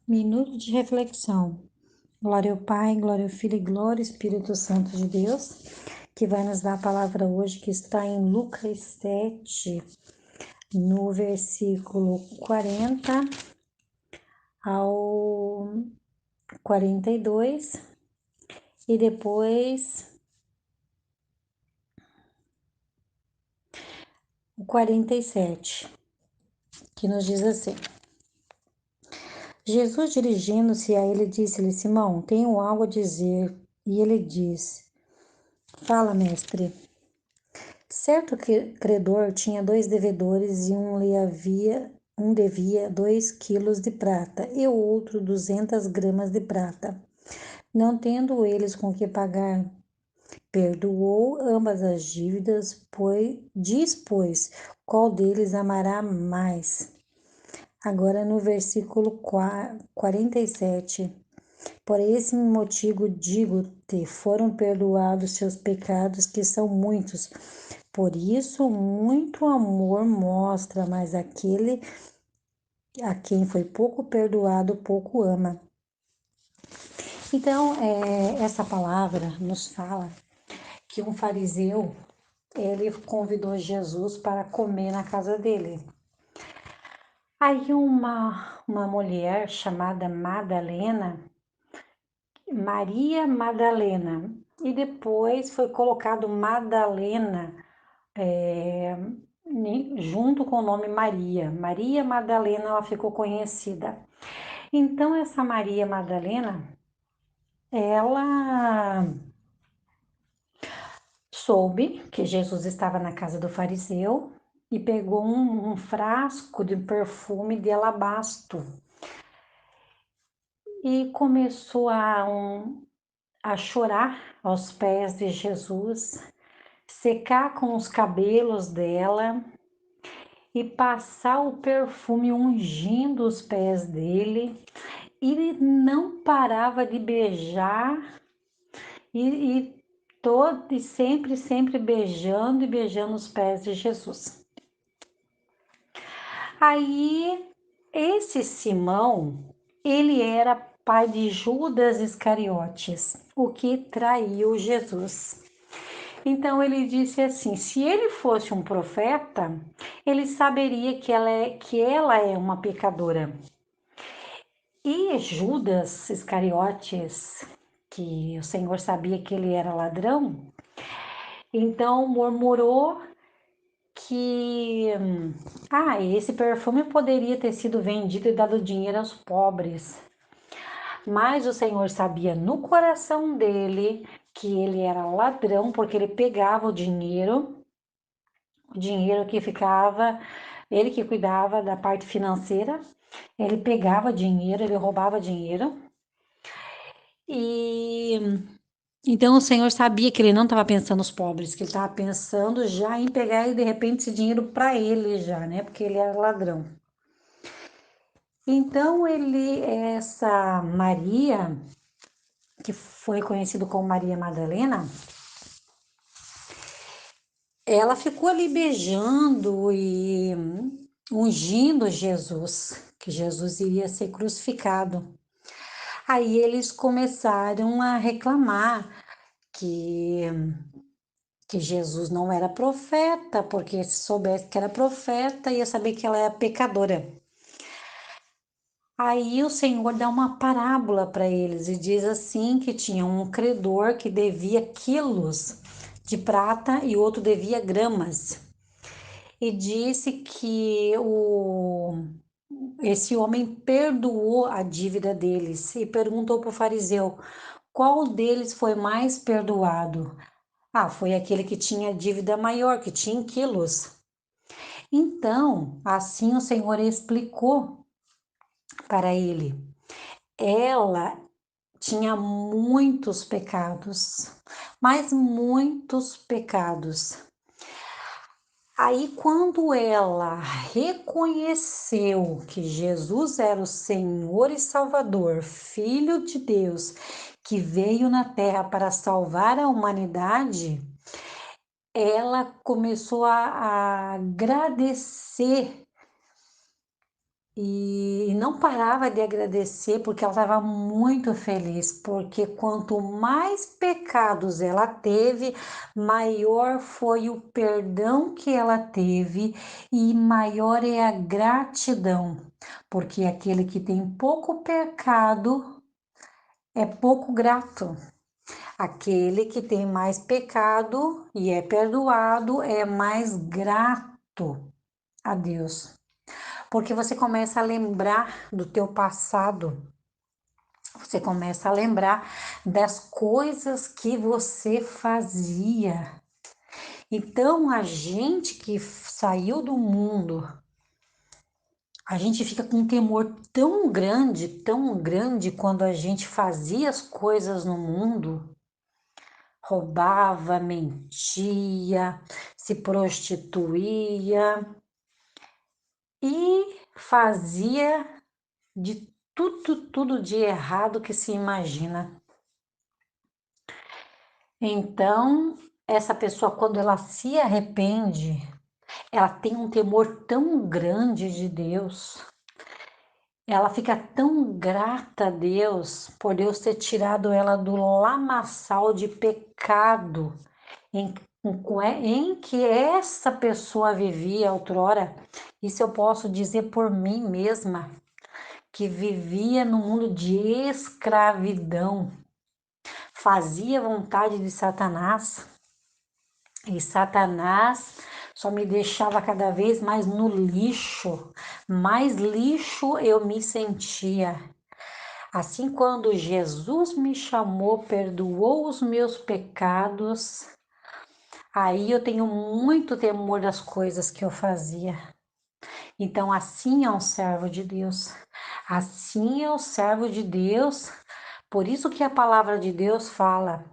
Minuto de reflexão. Glória ao Pai, glória ao Filho e glória ao Espírito Santo de Deus, que vai nos dar a palavra hoje, que está em Lucas 7, no versículo 40 ao 42, e depois o 47, que nos diz assim: Jesus, dirigindo-se a ele, disse-lhe: Simão, tenho algo a dizer. E ele diz: Fala, mestre. Certo credor tinha 2 devedores, e um devia 2 quilos de prata e o outro 200 gramas de prata. Não tendo eles com que pagar, perdoou ambas as dívidas, pois qual deles amará mais. Agora no versículo 47. Por esse motivo digo-te, foram perdoados seus pecados, que são muitos. Por isso, muito amor mostra, mas aquele a quem foi pouco perdoado, pouco ama. Então, essa palavra nos fala que um fariseu, ele convidou Jesus para comer na casa dele. Aí uma mulher chamada Maria Madalena, e depois foi colocado Madalena junto com o nome Maria. Maria Madalena, ela ficou conhecida. Então, essa Maria Madalena, ela soube que Jesus estava na casa do fariseu e pegou um frasco de perfume de alabastro e começou a chorar aos pés de Jesus, secar com os cabelos dela e passar o perfume ungindo os pés dele. E ele não parava de beijar e sempre beijando e beijando os pés de Jesus. Aí, esse Simão, ele era pai de Judas Iscariotes, o que traiu Jesus. Então ele disse assim: se ele fosse um profeta, ele saberia que ela é uma pecadora. E Judas Iscariotes, que o Senhor sabia que ele era ladrão, então murmurou que esse perfume poderia ter sido vendido e dado dinheiro aos pobres. Mas o Senhor sabia no coração dele que ele era ladrão, porque ele pegava o dinheiro que ficava, ele que cuidava da parte financeira, ele pegava dinheiro, ele roubava dinheiro. E então o Senhor sabia que ele não estava pensando nos pobres, que ele estava pensando já em pegar e de repente esse dinheiro para ele já, né? Porque ele era ladrão. Então essa Maria, que foi conhecida como Maria Madalena, ela ficou ali beijando e ungindo Jesus, que Jesus iria ser crucificado. Aí eles começaram a reclamar que que Jesus não era profeta, porque se soubesse que era profeta, ia saber que ela é pecadora. Aí o Senhor dá uma parábola para eles e diz assim que tinha um credor que devia quilos de prata e outro devia gramas. E disse que esse homem perdoou a dívida deles e perguntou para o fariseu qual deles foi mais perdoado. Foi aquele que tinha dívida maior, que tinha em quilos. Então, assim o Senhor explicou para ele. Ela tinha muitos pecados, mas muitos pecados. Aí, quando ela reconheceu que Jesus era o Senhor e Salvador, Filho de Deus, que veio na terra para salvar a humanidade, ela começou a agradecer e não parava de agradecer porque ela estava muito feliz, porque quanto mais pecados ela teve, maior foi o perdão que ela teve e maior é a gratidão, porque aquele que tem pouco pecado é pouco grato. Aquele que tem mais pecado e é perdoado é mais grato a Deus. Porque você começa a lembrar do teu passado, você começa a lembrar das coisas que você fazia. Então, a gente que saiu do mundo, a gente fica com um temor tão grande quando a gente fazia as coisas no mundo, roubava, mentia, se prostituía e fazia de tudo de errado que se imagina. Então, essa pessoa, quando ela se arrepende, ela tem um temor tão grande de Deus, ela fica tão grata a Deus por Deus ter tirado ela do lamaçal de pecado em que essa pessoa vivia outrora. Isso eu posso dizer por mim mesma, que vivia no mundo de escravidão, fazia vontade de Satanás, e Satanás só me deixava cada vez mais no lixo, mais lixo eu me sentia. Assim, quando Jesus me chamou, perdoou os meus pecados, aí eu tenho muito temor das coisas que eu fazia. Então, assim é um servo de Deus. Assim é o servo de Deus. Por isso que a palavra de Deus fala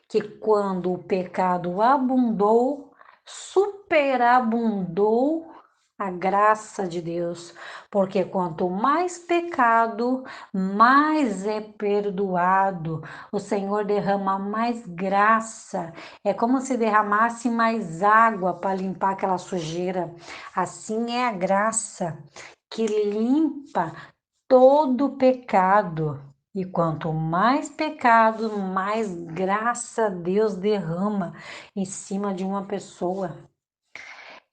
que quando o pecado abundou, superabundou a graça de Deus, porque quanto mais pecado, mais é perdoado. O Senhor derrama mais graça. É como se derramasse mais água para limpar aquela sujeira. Assim é a graça que limpa todo pecado. E quanto mais pecado, mais graça Deus derrama em cima de uma pessoa.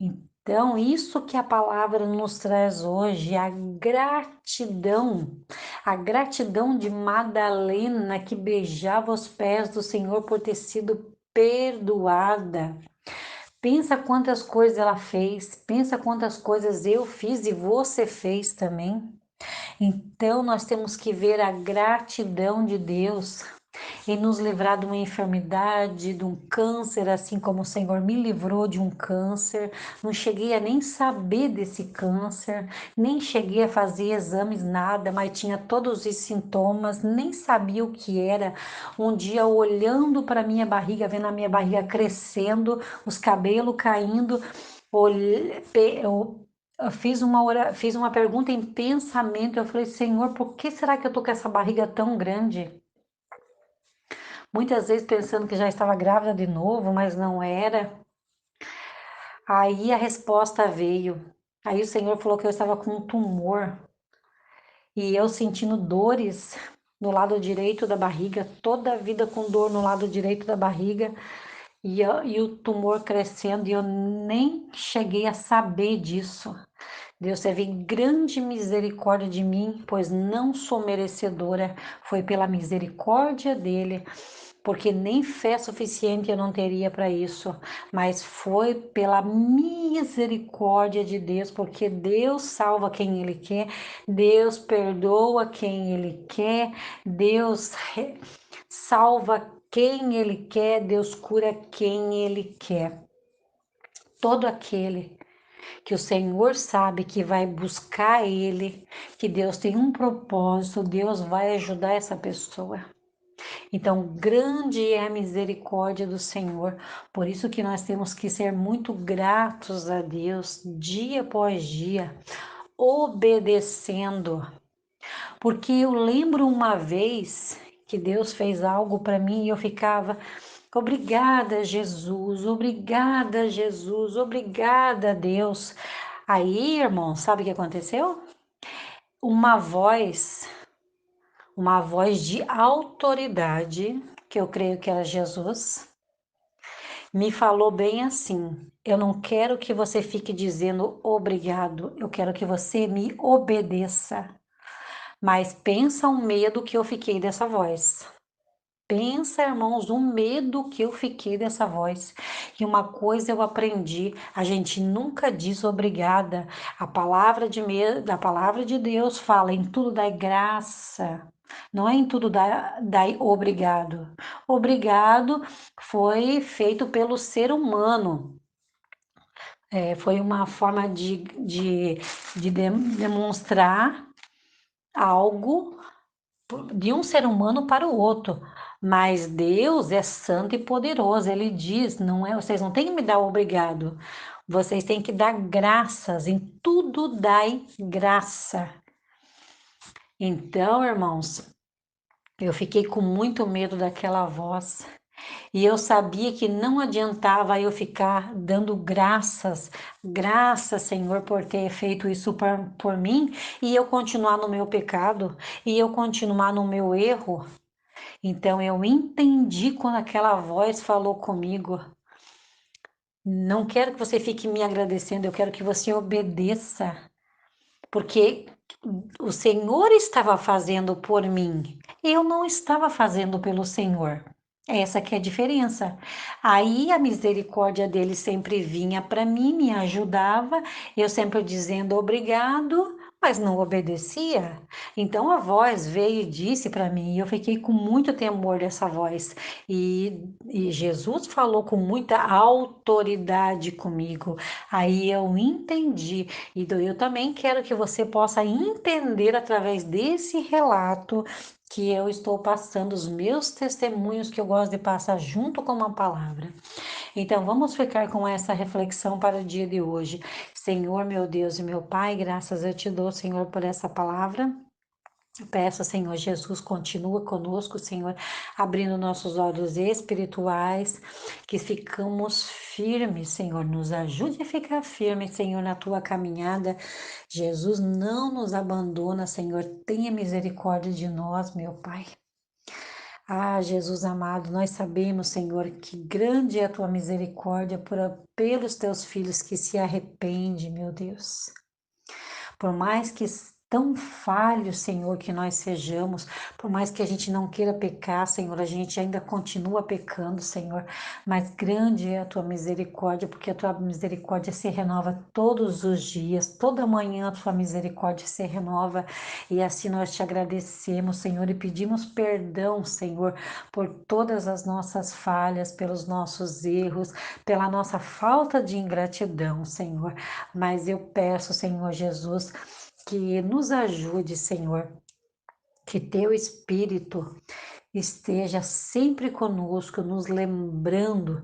Então, isso que a palavra nos traz hoje, a gratidão de Madalena que beijava os pés do Senhor por ter sido perdoada. Pensa quantas coisas ela fez, pensa quantas coisas eu fiz e você fez também. Então, nós temos que ver a gratidão de Deus em nos livrar de uma enfermidade, de um câncer, assim como o Senhor me livrou de um câncer. Não cheguei a nem saber desse câncer, nem cheguei a fazer exames, nada, mas tinha todos os sintomas, nem sabia o que era. Um dia, olhando para minha barriga, vendo a minha barriga crescendo, os cabelos caindo, eu fiz uma pergunta em pensamento. Eu falei, Senhor, por que será que eu tô com essa barriga tão grande? Muitas vezes pensando que já estava grávida de novo, mas não era. Aí a resposta veio. Aí o Senhor falou que eu estava com um tumor e eu sentindo dores no lado direito da barriga, toda a vida com dor no lado direito da barriga e o tumor crescendo e eu nem cheguei a saber disso. Deus teve grande misericórdia de mim, pois não sou merecedora, foi pela misericórdia dele, porque nem fé suficiente eu não teria para isso, mas foi pela misericórdia de Deus, porque Deus salva quem Ele quer, Deus perdoa quem Ele quer, salva quem Ele quer, Deus cura quem Ele quer. Todo aquele que o Senhor sabe que vai buscar Ele, que Deus tem um propósito, Deus vai ajudar essa pessoa. Então, grande é a misericórdia do Senhor. Por isso que nós temos que ser muito gratos a Deus, dia após dia, obedecendo. Porque eu lembro uma vez que Deus fez algo para mim e eu ficava, obrigada, Jesus, obrigada, Jesus, obrigada, Deus. Aí, irmão, sabe o que aconteceu? uma voz de autoridade, que eu creio que era Jesus, me falou bem assim: eu não quero que você fique dizendo obrigado, eu quero que você me obedeça. Mas pensa um medo que eu fiquei dessa voz. Pensa, irmãos, o medo que eu fiquei dessa voz. E uma coisa eu aprendi: a gente nunca diz obrigada. A palavra de Deus fala em tudo dai graça. Não é em tudo dai obrigado. Obrigado foi feito pelo ser humano. Foi uma forma de demonstrar algo de um ser humano para o outro. Mas Deus é santo e poderoso. Ele diz, não é, vocês não têm que me dar obrigado. Vocês têm que dar graças, em tudo dai graça. Então, irmãos, eu fiquei com muito medo daquela voz. E eu sabia que não adiantava eu ficar dando graças, graças, Senhor, por ter feito isso por mim, e eu continuar no meu pecado, e eu continuar no meu erro. Então eu entendi quando aquela voz falou comigo: não quero que você fique me agradecendo, eu quero que você obedeça, porque o Senhor estava fazendo por mim, eu não estava fazendo pelo Senhor. Essa que é a diferença. Aí a misericórdia dele sempre vinha para mim, me ajudava, eu sempre dizendo obrigado, mas não obedecia. Então a voz veio e disse para mim, e eu fiquei com muito temor dessa voz. E Jesus falou com muita autoridade comigo. Aí eu entendi. E eu também quero que você possa entender através desse relato que eu estou passando, os meus testemunhos que eu gosto de passar junto com uma palavra. Então vamos ficar com essa reflexão para o dia de hoje. Senhor, meu Deus e meu Pai, graças eu te dou, Senhor, por essa palavra. Peço, Senhor Jesus, continua conosco, Senhor, abrindo nossos olhos espirituais, que ficamos firmes, Senhor, nos ajude a ficar firmes, Senhor, na tua caminhada. Jesus, não nos abandona, Senhor, tenha misericórdia de nós, meu Pai. Ah, Jesus amado, nós sabemos, Senhor, que grande é a tua misericórdia pelos teus filhos que se arrependem, meu Deus. Por mais que tão falhos, Senhor, que nós sejamos, por mais que a gente não queira pecar, Senhor, a gente ainda continua pecando, Senhor, mas grande é a tua misericórdia, porque a tua misericórdia se renova todos os dias, toda manhã a tua misericórdia se renova, e assim nós te agradecemos, Senhor, e pedimos perdão, Senhor, por todas as nossas falhas, pelos nossos erros, pela nossa falta de ingratidão, Senhor. Mas eu peço, Senhor Jesus, que nos ajude, Senhor, que teu Espírito esteja sempre conosco, nos lembrando,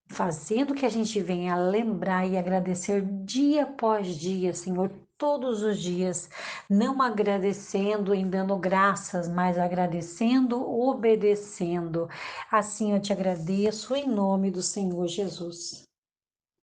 fazendo que a gente venha lembrar e agradecer dia após dia, Senhor, todos os dias, não agradecendo em dando graças, mas agradecendo, obedecendo. Assim eu te agradeço em nome do Senhor Jesus.